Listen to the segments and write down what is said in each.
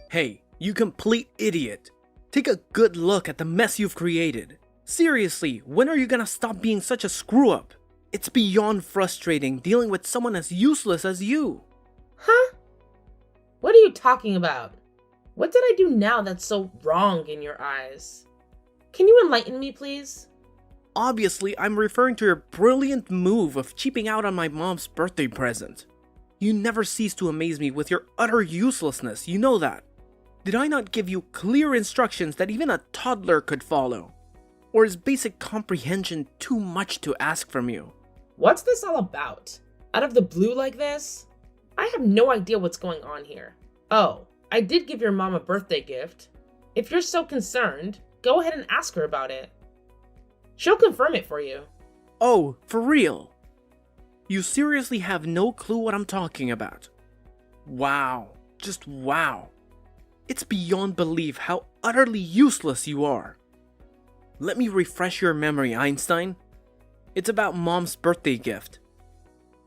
Hey, you complete idiot! Take a good look at the mess you've created. Seriously, when are you gonna stop being such a screw-up? It's beyond frustrating dealing with someone as useless as you. Huh? What are you talking about? What did I do now that's so wrong in your eyes? Can you enlighten me, please? Obviously, I'm referring to your brilliant move of cheaping out on my mom's birthday present. You never cease to amaze me with your utter uselessness, you know that. Did I not give you clear instructions that even a toddler could follow? Or is basic comprehension too much to ask from you? What's this all about? Out of the blue like this? I have no idea what's going on here. Oh, I did give your mom a birthday gift. If you're so concerned, go ahead and ask her about it. She'll confirm it for you. Oh, for real? You seriously have no clue what I'm talking about? Wow, just wow. It's beyond belief how utterly useless you are. Let me refresh your memory, Einstein. It's about Mom's birthday gift.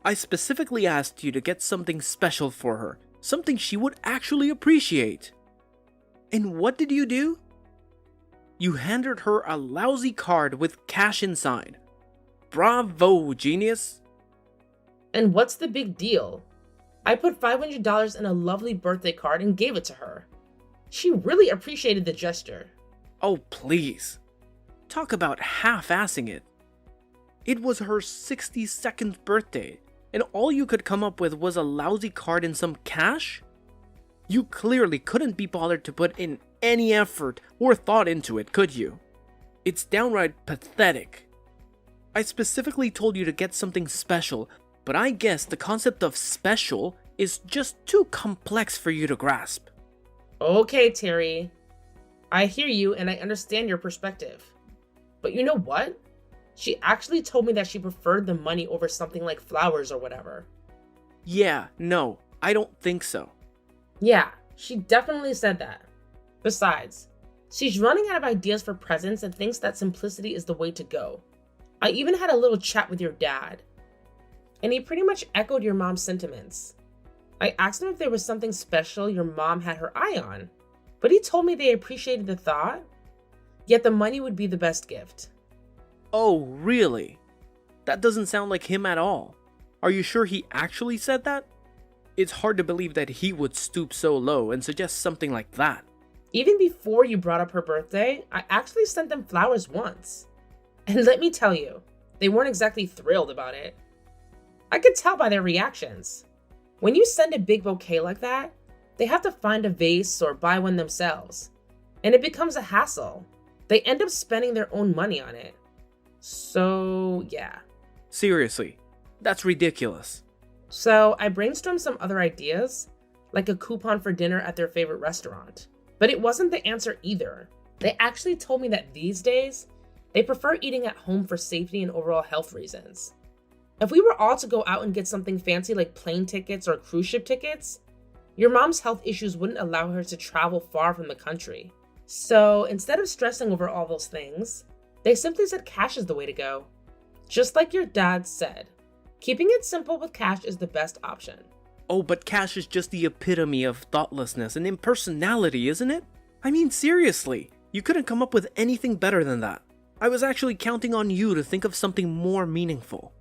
I specifically asked you to get something special for her, something she would actually appreciate. And what did you do? You handed her a lousy card with cash inside. Bravo, genius! And what's the big deal? I put $500 in a lovely birthday card and gave it to her. She really appreciated the gesture. Oh, please. Talk about half-assing it. It was her 62nd birthday, and all you could come up with was a lousy card and some cash? You clearly couldn't be bothered to put in any effort or thought into it, could you? It's downright pathetic. I specifically told you to get something special, but I guess the concept of special is just too complex for you to grasp. Okay, Terry. I hear you and I understand your perspective. But you know what? She actually told me that she preferred the money over something like flowers or whatever. Yeah, no, I don't think so. Yeah, she definitely said that. Besides, she's running out of ideas for presents and thinks that simplicity is the way to go. I even had a little chat with your dad, and he pretty much echoed your mom's sentiments. I asked him if there was something special your mom had her eye on, but he told me they appreciated the thought, yet the money would be the best gift. Oh, really? That doesn't sound like him at all. Are you sure he actually said that? It's hard to believe that he would stoop so low and suggest something like that. Even before you brought up her birthday, I actually sent them flowers once. And let me tell you, they weren't exactly thrilled about it. I could tell by their reactions. When you send a big bouquet like that, they have to find a vase or buy one themselves. And it becomes a hassle. They end up spending their own money on it. So, yeah. Seriously, that's ridiculous. So I brainstormed some other ideas, like a coupon for dinner at their favorite restaurant. But it wasn't the answer either. They actually told me that these days, they prefer eating at home for safety and overall health reasons. If we were all to go out and get something fancy like plane tickets or cruise ship tickets, your mom's health issues wouldn't allow her to travel far from the country. So instead of stressing over all those things, they simply said cash is the way to go. Just like your dad said, keeping it simple with cash is the best option. Oh, but cash is just the epitome of thoughtlessness and impersonality, isn't it? I mean, seriously, you couldn't come up with anything better than that. I was actually counting on you to think of something more meaningful.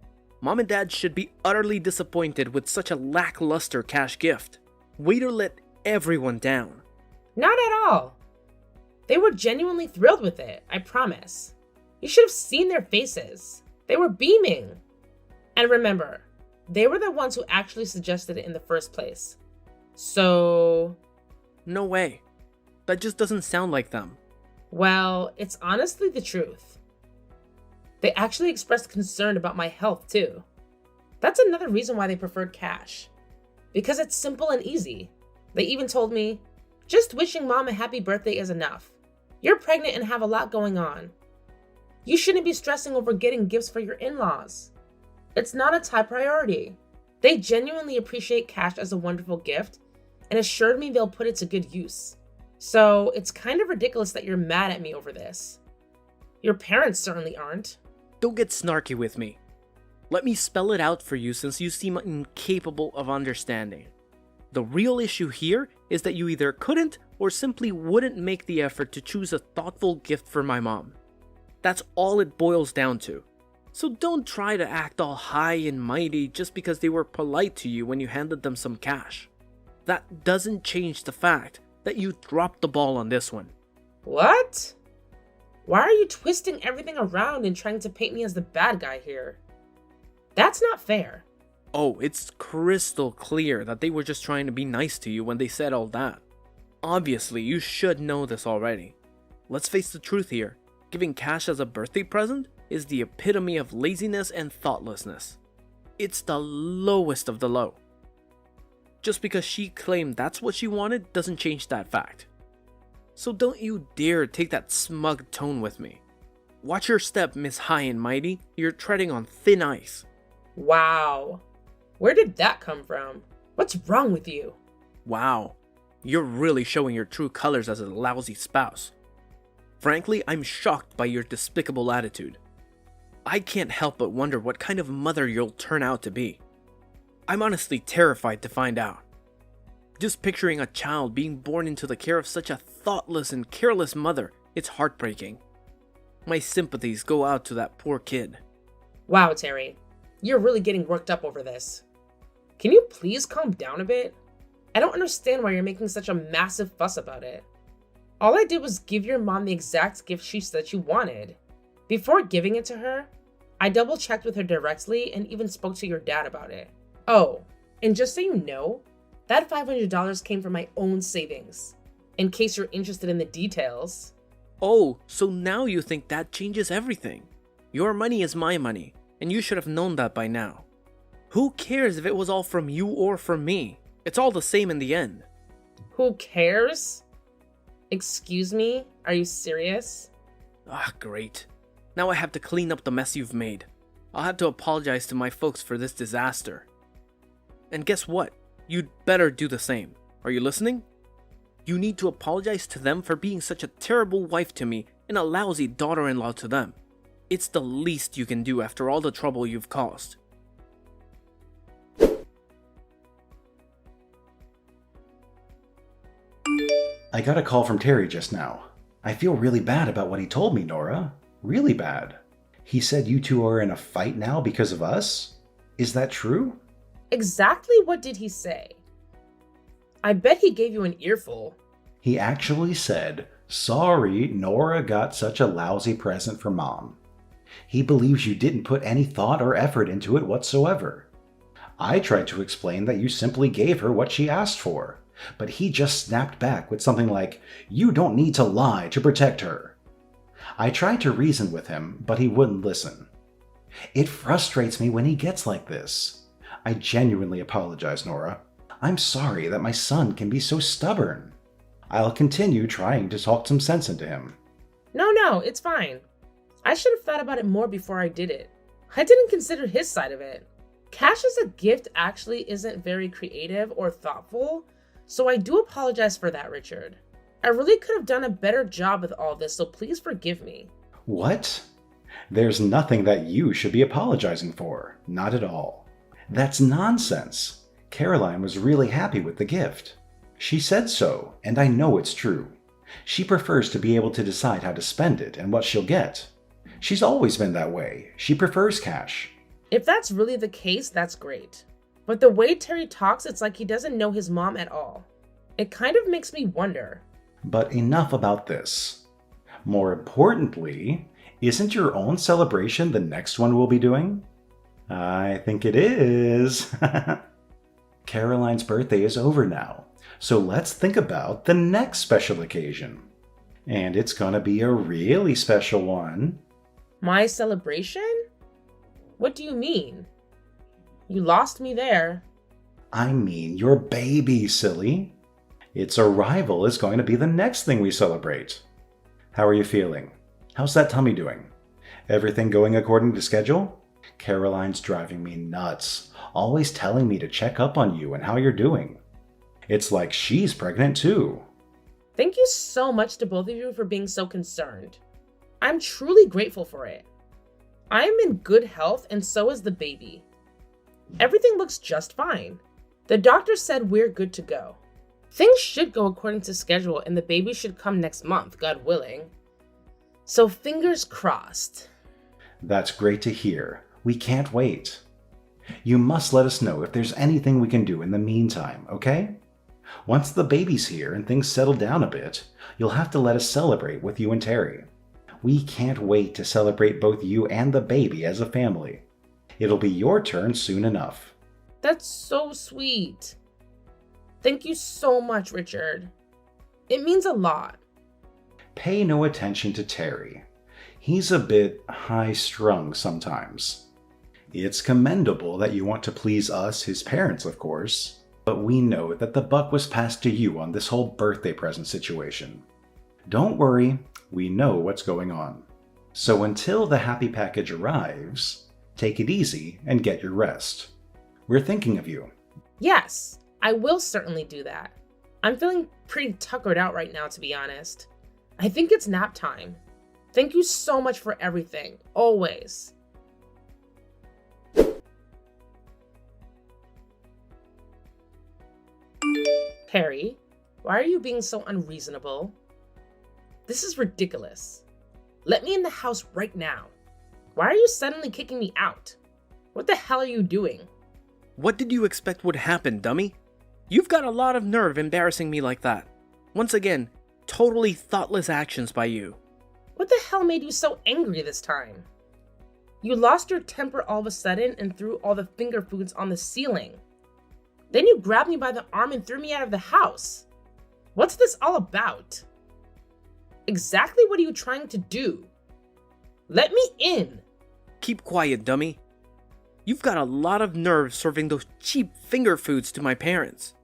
Mom and Dad should be utterly disappointed with such a lackluster cash gift. Way to let everyone down. Not at all. They were genuinely thrilled with it, I promise. You should have seen their faces. They were beaming. And remember, they were the ones who actually suggested it in the first place. So... No way. That just doesn't sound like them. Well, it's honestly the truth. They actually expressed concern about my health too. That's another reason why they preferred cash. Because it's simple and easy. They even told me, just wishing mom a happy birthday is enough. You're pregnant and have a lot going on. You shouldn't be stressing over getting gifts for your in-laws. It's not a top priority. They genuinely appreciate cash as a wonderful gift and assured me they'll put it to good use. So it's kind of ridiculous that you're mad at me over this. Your parents certainly aren't. Don't get snarky with me. Let me spell it out for you since you seem incapable of understanding. The real issue here is that you either couldn't or simply wouldn't make the effort to choose a thoughtful gift for my mom. That's all it boils down to. So don't try to act all high and mighty just because they were polite to you when you handed them some cash. That doesn't change the fact that you dropped the ball on this one. What? Why are you twisting everything around and trying to paint me as the bad guy here? That's not fair. Oh, it's crystal clear that they were just trying to be nice to you when they said all that. Obviously, you should know this already. Let's face the truth here. Giving cash as a birthday present is the epitome of laziness and thoughtlessness. It's the lowest of the low. Just because she claimed that's what she wanted doesn't change that fact. So don't you dare take that smug tone with me. Watch your step, Miss High and Mighty. You're treading on thin ice. Wow. Where did that come from? What's wrong with you? Wow. You're really showing your true colors as a lousy spouse. Frankly, I'm shocked by your despicable attitude. I can't help but wonder what kind of mother you'll turn out to be. I'm honestly terrified to find out. Just picturing a child being born into the care of such a thoughtless and careless mother, it's heartbreaking. My sympathies go out to that poor kid. Wow, Terry. You're really getting worked up over this. Can you please calm down a bit? I don't understand why you're making such a massive fuss about it. All I did was give your mom the exact gift she said she wanted. Before giving it to her, I double-checked with her directly and even spoke to your dad about it. Oh, and just so you know, that $500 came from my own savings, in case you're interested in the details. Oh, so now you think that changes everything. Your money is my money, and you should have known that by now. Who cares if it was all from you or from me? It's all the same in the end. Who cares? Excuse me? Are you serious? Ah, great. Now I have to clean up the mess you've made. I'll have to apologize to my folks for this disaster. And guess what? You'd better do the same. Are you listening? You need to apologize to them for being such a terrible wife to me and a lousy daughter-in-law to them. It's the least you can do after all the trouble you've caused. I got a call from Terry just now. I feel really bad about what he told me, Nora. Really bad. He said you two are in a fight now because of us? Is that true? Exactly what did he say? I bet he gave you an earful. He actually said, "Sorry, Nora got such a lousy present for Mom." He believes you didn't put any thought or effort into it whatsoever. I tried to explain that you simply gave her what she asked for, but he just snapped back with something like, "You don't need to lie to protect her." I tried to reason with him, but he wouldn't listen. It frustrates me when he gets like this. I genuinely apologize, Nora. I'm sorry that my son can be so stubborn. I'll continue trying to talk some sense into him. No, it's fine. I should have thought about it more before I did it. I didn't consider his side of it. Cash as a gift actually isn't very creative or thoughtful, so I do apologize for that, Richard. I really could have done a better job with all this, so please forgive me. What? There's nothing that you should be apologizing for. Not at all. That's nonsense. Caroline was really happy with the gift. She said so, and I know it's true. She prefers to be able to decide how to spend it and what she'll get. She's always been that way. She prefers cash. If that's really the case, that's great. But the way Terry talks, it's like he doesn't know his mom at all. It kind of makes me wonder. But enough about this. More importantly, isn't your own celebration the next one we'll be doing? I think it is. Caroline's birthday is over now, so let's think about the next special occasion. And it's gonna be a really special one. My celebration? What do you mean? You lost me there. I mean your baby, silly. Its arrival is going to be the next thing we celebrate. How are you feeling? How's that tummy doing? Everything going according to schedule? Caroline's driving me nuts, always telling me to check up on you and how you're doing. It's like she's pregnant too. Thank you so much to both of you for being so concerned. I'm truly grateful for it. I am in good health and so is the baby. Everything looks just fine. The doctor said we're good to go. Things should go according to schedule and the baby should come next month, God willing. So fingers crossed. That's great to hear. We can't wait. You must let us know if there's anything we can do in the meantime, okay? Once the baby's here and things settle down a bit, you'll have to let us celebrate with you and Terry. We can't wait to celebrate both you and the baby as a family. It'll be your turn soon enough. That's so sweet. Thank you so much, Richard. It means a lot. Pay no attention to Terry. He's a bit high-strung sometimes. It's commendable that you want to please us, his parents, of course, but we know that the buck was passed to you on this whole birthday present situation. Don't worry, we know what's going on. So until the happy package arrives, take it easy and get your rest. We're thinking of you. Yes, I will certainly do that. I'm feeling pretty tuckered out right now, to be honest. I think it's nap time. Thank you so much for everything, always. Perry, why are you being so unreasonable? This is ridiculous. Let me in the house right now. Why are you suddenly kicking me out? What the hell are you doing? What did you expect would happen, dummy? You've got a lot of nerve embarrassing me like that. Once again, totally thoughtless actions by you. What the hell made you so angry this time? You lost your temper all of a sudden and threw all the finger foods on the ceiling. Then you grabbed me by the arm and threw me out of the house. What's this all about? Exactly what are you trying to do? Let me in. Keep quiet, dummy. You've got a lot of nerve serving those cheap finger foods to my parents.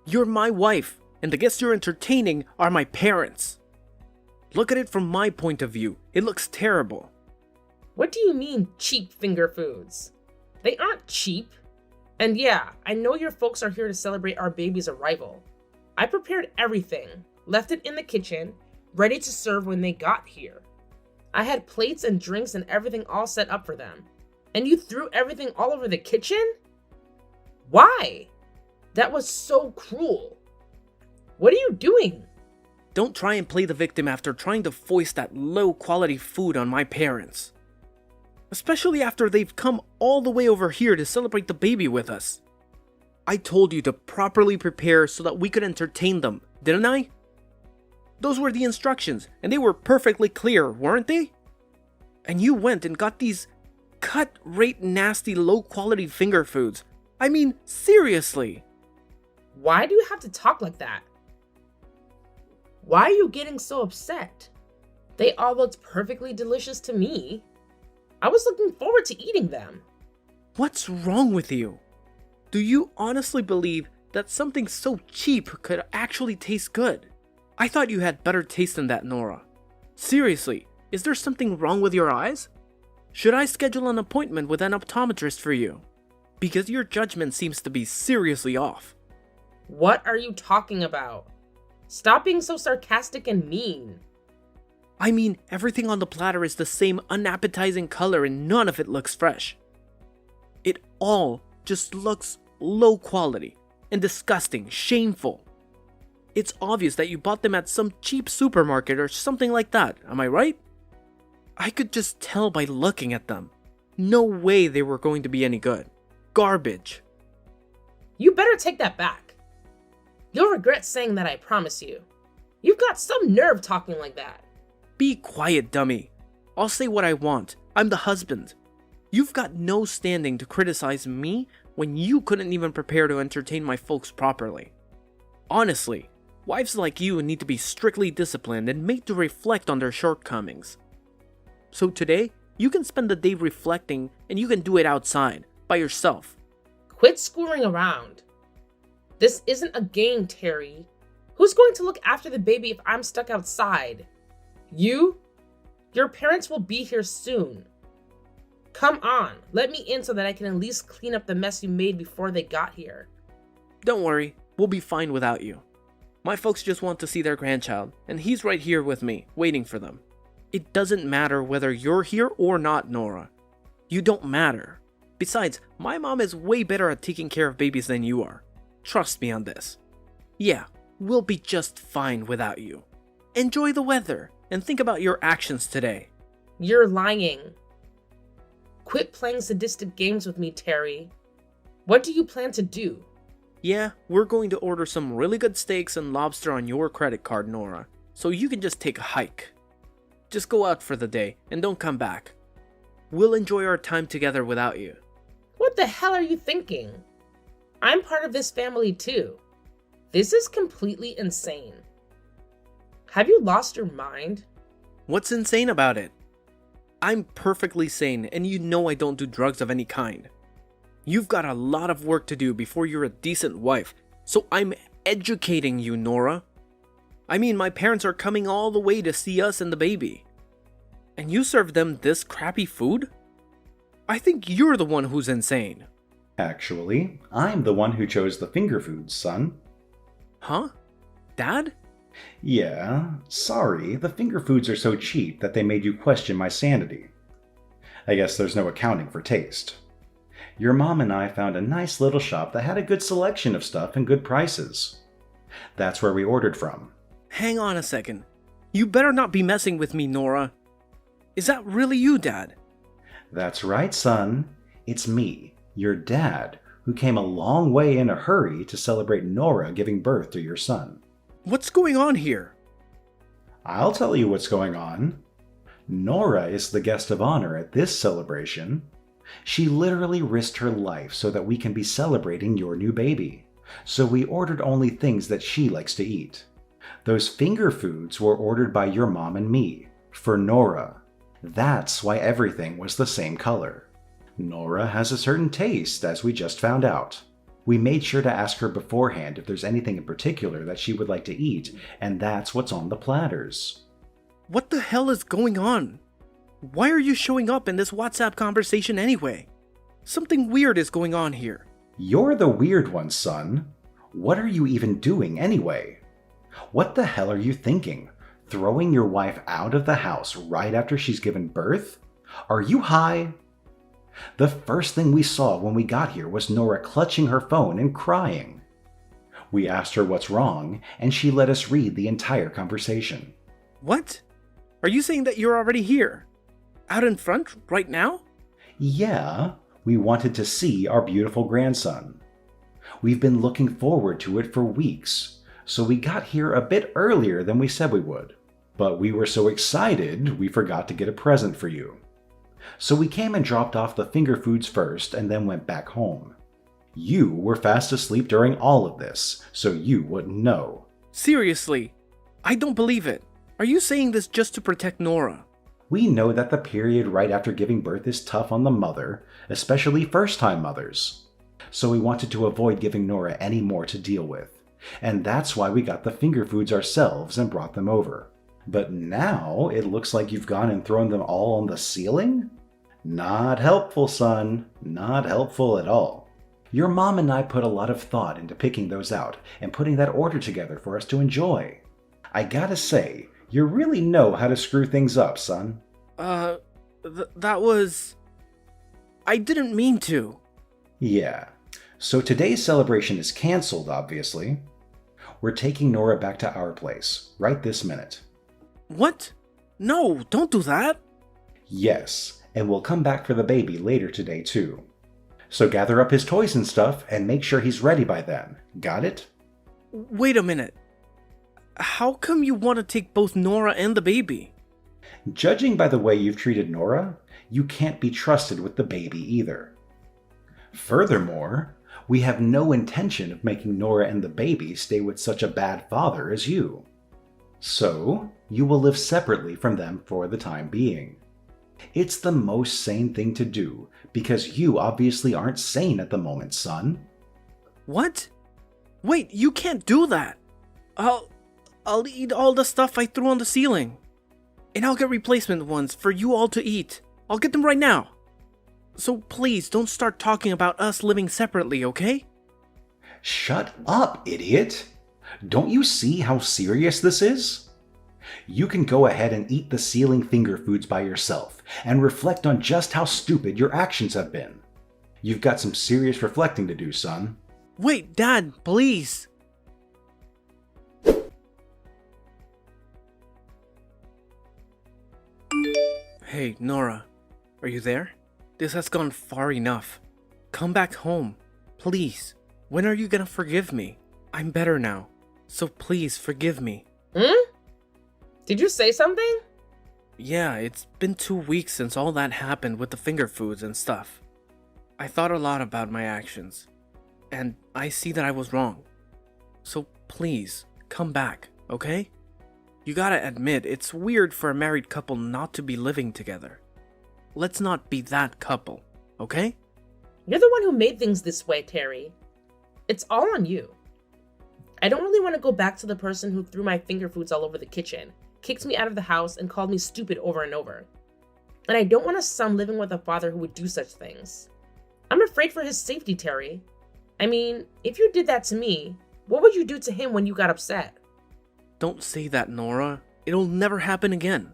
You're my wife, and the guests you're entertaining are my parents. Look at it from my point of view. It looks terrible. What do you mean, cheap finger foods? They aren't cheap. And yeah, I know your folks are here to celebrate our baby's arrival. I prepared everything, left it in the kitchen, ready to serve when they got here. I had plates and drinks and everything all set up for them. And you threw everything all over the kitchen? Why? That was so cruel. What are you doing? Don't try and play the victim after trying to foist that low-quality food on my parents. Especially after they've come all the way over here to celebrate the baby with us. I told you to properly prepare so that we could entertain them, didn't I? Those were the instructions, and they were perfectly clear, weren't they? And you went and got these cut-rate nasty low-quality finger foods. I mean, seriously. Why do you have to talk like that? Why are you getting so upset? They all looked perfectly delicious to me. I was looking forward to eating them. What's wrong with you? Do you honestly believe that something so cheap could actually taste good? I thought you had better taste than that, Nora. Seriously, is there something wrong with your eyes? Should I schedule an appointment with an optometrist for you? Because your judgment seems to be seriously off. What are you talking about? Stop being so sarcastic and mean. I mean, everything on the platter is the same unappetizing color and none of it looks fresh. It all just looks low quality and disgusting, shameful. It's obvious that you bought them at some cheap supermarket or something like that, am I right? I could just tell by looking at them. No way they were going to be any good. Garbage. You better take that back. You'll regret saying that, I promise you. You've got some nerve talking like that. Be quiet, dummy. I'll say what I want. I'm the husband. You've got no standing to criticize me when you couldn't even prepare to entertain my folks properly. Honestly, wives like you need to be strictly disciplined and made to reflect on their shortcomings. So today, you can spend the day reflecting and you can do it outside, by yourself. Quit screwing around. This isn't a game, Terry. Who's going to look after the baby if I'm stuck outside? You? Your parents will be here soon. Come on, let me in so that I can at least clean up the mess you made before they got here. Don't worry, we'll be fine without you. My folks just want to see their grandchild, and he's right here with me, waiting for them. It doesn't matter whether you're here or not, Nora. You don't matter. Besides, my mom is way better at taking care of babies than you are. Trust me on this. Yeah, we'll be just fine without you. Enjoy the weather and think about your actions today. You're lying. Quit playing sadistic games with me, Terry. What do you plan to do? Yeah, we're going to order some really good steaks and lobster on your credit card, Nora, so you can just take a hike. Just go out for the day and don't come back. We'll enjoy our time together without you. What the hell are you thinking? I'm part of this family too. This is completely insane. Have you lost your mind? What's insane about it? I'm perfectly sane, and you know I don't do drugs of any kind. You've got a lot of work to do before you're a decent wife, so I'm educating you, Nora. I mean, my parents are coming all the way to see us and the baby. And you serve them this crappy food? I think you're the one who's insane. Actually, I'm the one who chose the finger foods, son. Huh? Dad? Yeah, sorry, the finger foods are so cheap that they made you question my sanity. I guess there's no accounting for taste. Your mom and I found a nice little shop that had a good selection of stuff and good prices. That's where we ordered from. Hang on a second. You better not be messing with me, Nora. Is that really you, Dad? That's right, son. It's me, your dad, who came a long way in a hurry to celebrate Nora giving birth to your son. What's going on here? I'll tell you what's going on. Nora is the guest of honor at this celebration. She literally risked her life so that we can be celebrating your new baby. So we ordered only things that she likes to eat. Those finger foods were ordered by your mom and me, for Nora. That's why everything was the same color. Nora has a certain taste, as we just found out. We made sure to ask her beforehand if there's anything in particular that she would like to eat, and that's what's on the platters. What the hell is going on? Why are you showing up in this WhatsApp conversation anyway? Something weird is going on here. You're the weird one, son. What are you even doing anyway? What the hell are you thinking? Throwing your wife out of the house right after she's given birth? Are you high? The first thing we saw when we got here was Nora clutching her phone and crying. We asked her what's wrong, and she let us read the entire conversation. What? Are you saying that you're already here? Out in front, right now? Yeah, we wanted to see our beautiful grandson. We've been looking forward to it for weeks, so we got here a bit earlier than we said we would. But we were so excited, we forgot to get a present for you. So we came and dropped off the finger foods first and then went back home. You were fast asleep during all of this, so you wouldn't know. Seriously, I don't believe it. Are you saying this just to protect Nora? We know that the period right after giving birth is tough on the mother, especially first-time mothers. So we wanted to avoid giving Nora any more to deal with. And that's why we got the finger foods ourselves and brought them over. But now it looks like you've gone and thrown them all on the ceiling? Not helpful, son. Not helpful at all. Your mom and I put a lot of thought into picking those out and putting that order together for us to enjoy. I gotta say, you really know how to screw things up, son. That was... I didn't mean to. Yeah. So today's celebration is canceled, obviously. We're taking Nora back to our place, right this minute. What? No, don't do that. Yes, and we'll come back for the baby later today too. So gather up his toys and stuff and make sure he's ready by then. Got it? Wait a minute. How come you want to take both Nora and the baby? Judging by the way you've treated Nora, you can't be trusted with the baby either. Furthermore, we have no intention of making Nora and the baby stay with such a bad father as you. So, you will live separately from them for the time being. It's the most sane thing to do, because you obviously aren't sane at the moment, son. What? Wait, you can't do that. I'll eat all the stuff I threw on the ceiling. And I'll get replacement ones for you all to eat. I'll get them right now. So please don't start talking about us living separately, okay? Shut up, idiot! Don't you see how serious this is? You can go ahead and eat the ceiling finger foods by yourself and reflect on just how stupid your actions have been. You've got some serious reflecting to do, son. Wait, Dad, please. Hey, Nora, are you there? This has gone far enough. Come back home, please. When are you gonna forgive me? I'm better now, so please forgive me. Did you say something? Yeah, it's been 2 weeks since all that happened with the finger foods and stuff. I thought a lot about my actions, and I see that I was wrong. So please, come back, okay? You gotta admit, it's weird for a married couple not to be living together. Let's not be that couple, okay? You're the one who made things this way, Terry. It's all on you. I don't really want to go back to the person who threw my finger foods all over the kitchen, kicked me out of the house, and called me stupid over and over. And I don't want a son living with a father who would do such things. I'm afraid for his safety, Terry. I mean, if you did that to me, what would you do to him when you got upset? Don't say that, Nora. It'll never happen again.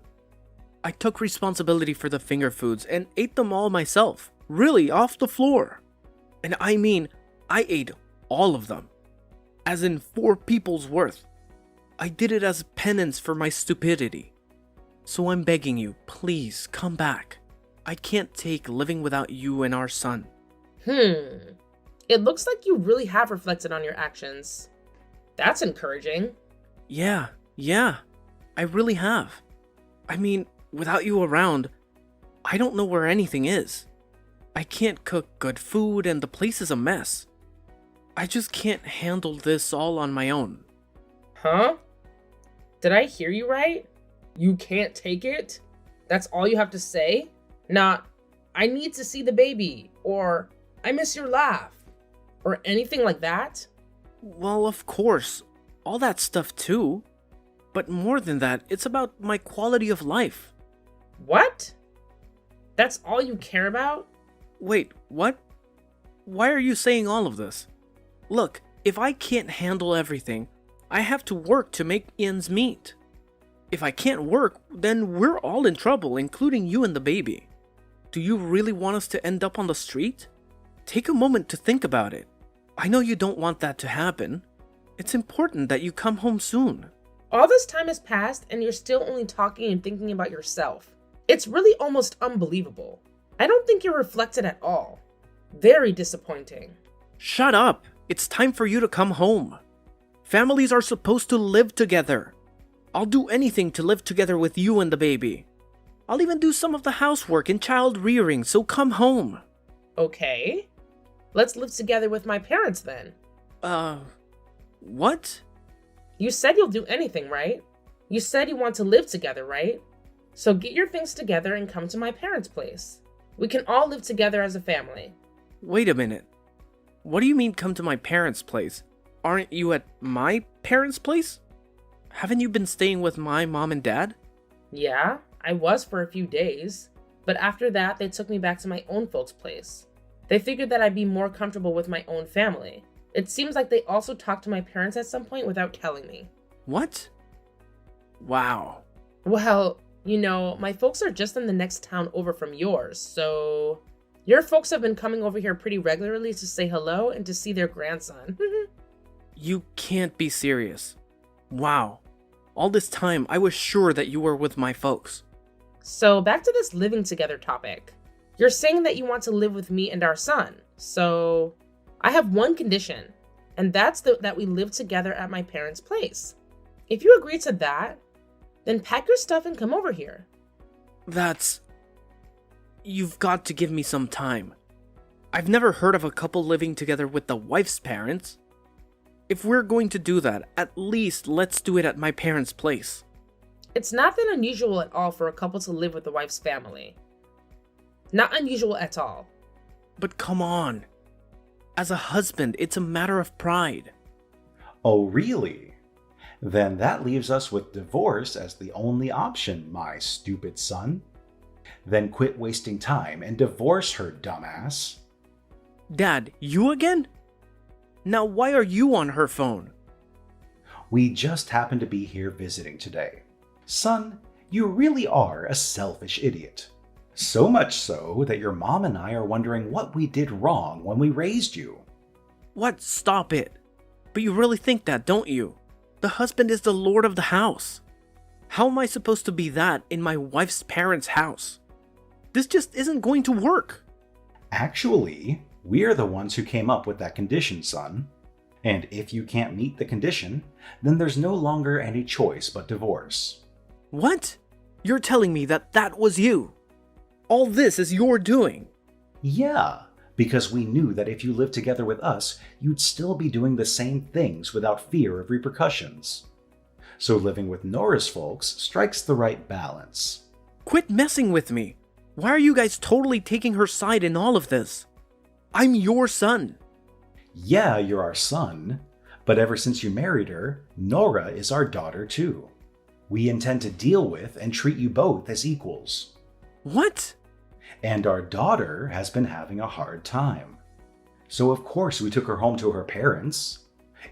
I took responsibility for the finger foods and ate them all myself. Really, off the floor. And I mean, I ate all of them. As in 4 people's worth. I did it as penance for my stupidity. So I'm begging you, please come back. I can't take living without you and our son. It looks like you really have reflected on your actions. That's encouraging. Yeah, I really have. I mean, without you around, I don't know where anything is. I can't cook good food and the place is a mess. I just can't handle this all on my own. Huh? Did I hear you right? You can't take it? That's all you have to say? Not, I need to see the baby, or I miss your laugh, or anything like that? Well, of course, all that stuff too. But more than that, it's about my quality of life. What? That's all you care about? Wait, what? Why are you saying all of this? Look, if I can't handle everything, I have to work to make ends meet. If I can't work, then we're all in trouble, including you and the baby. Do you really want us to end up on the street? Take a moment to think about it. I know you don't want that to happen. It's important that you come home soon. All this time has passed and you're still only talking and thinking about yourself. It's really almost unbelievable. I don't think you're reflected at all. Very disappointing. Shut up! It's time for you to come home. Families are supposed to live together. I'll do anything to live together with you and the baby. I'll even do some of the housework and child rearing, so come home. Okay. Let's live together with my parents then. What? You said you'll do anything, right? You said you want to live together, right? So get your things together and come to my parents' place. We can all live together as a family. Wait a minute. What do you mean come to my parents' place? Aren't you at my parents' place? Haven't you been staying with my mom and dad? Yeah, I was for a few days. But after that, they took me back to my own folks' place. They figured that I'd be more comfortable with my own family. It seems like they also talked to my parents at some point without telling me. What? Wow. Well, my folks are just in the next town over from yours, so your folks have been coming over here pretty regularly to say hello and to see their grandson. You can't be serious. Wow. All this time, I was sure that you were with my folks. So back to this living together topic. You're saying that you want to live with me and our son, so I have one condition, and that's that we live together at my parents' place. If you agree to that, then pack your stuff and come over here. You've got to give me some time. I've never heard of a couple living together with the wife's parents. If we're going to do that, at least let's do it at my parents' place. It's not that unusual at all for a couple to live with the wife's family. Not unusual at all. But come on. As a husband, it's a matter of pride. Oh, really? Then that leaves us with divorce as the only option, my stupid son. Then quit wasting time and divorce her, dumbass. Dad, you again? Now why are you on her phone? We just happen to be here visiting today. Son, you really are a selfish idiot. So much so that your mom and I are wondering what we did wrong when we raised you. What? Stop it. But you really think that, don't you? The husband is the lord of the house. How am I supposed to be that in my wife's parents' house? This just isn't going to work. Actually, we're the ones who came up with that condition, son. And if you can't meet the condition, then there's no longer any choice but divorce. What? You're telling me that that was you? All this is your doing? Yeah, because we knew that if you lived together with us, you'd still be doing the same things without fear of repercussions. So living with Nora's folks strikes the right balance. Quit messing with me. Why are you guys totally taking her side in all of this? I'm your son. Yeah, you're our son, but ever since you married her, Nora is our daughter too. We intend to deal with and treat you both as equals. What? And our daughter has been having a hard time. So of course we took her home to her parents.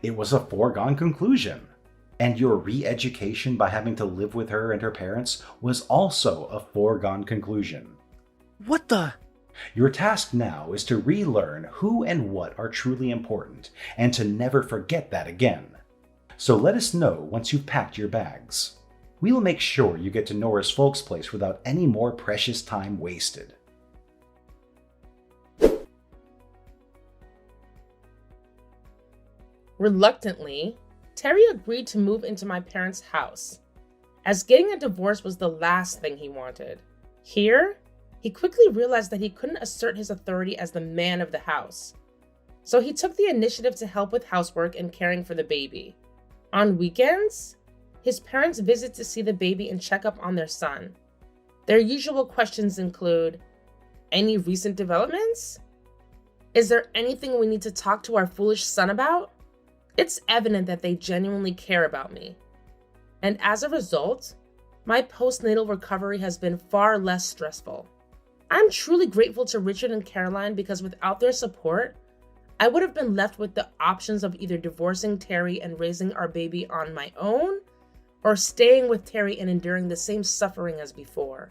It was a foregone conclusion. And your re-education by having to live with her and her parents was also a foregone conclusion. What the? Your task now is to relearn who and what are truly important, and to never forget that again. So let us know once you've packed your bags. We'll make sure you get to Nora's folks' place without any more precious time wasted. Reluctantly, Terry agreed to move into my parents' house, as getting a divorce was the last thing he wanted. Here, he quickly realized that he couldn't assert his authority as the man of the house, so he took the initiative to help with housework and caring for the baby. On weekends, his parents visit to see the baby and check up on their son. Their usual questions include, any recent developments? Is there anything we need to talk to our foolish son about? It's evident that they genuinely care about me. And as a result, my postnatal recovery has been far less stressful. I'm truly grateful to Richard and Caroline because without their support, I would have been left with the options of either divorcing Terry and raising our baby on my own, or staying with Terry and enduring the same suffering as before.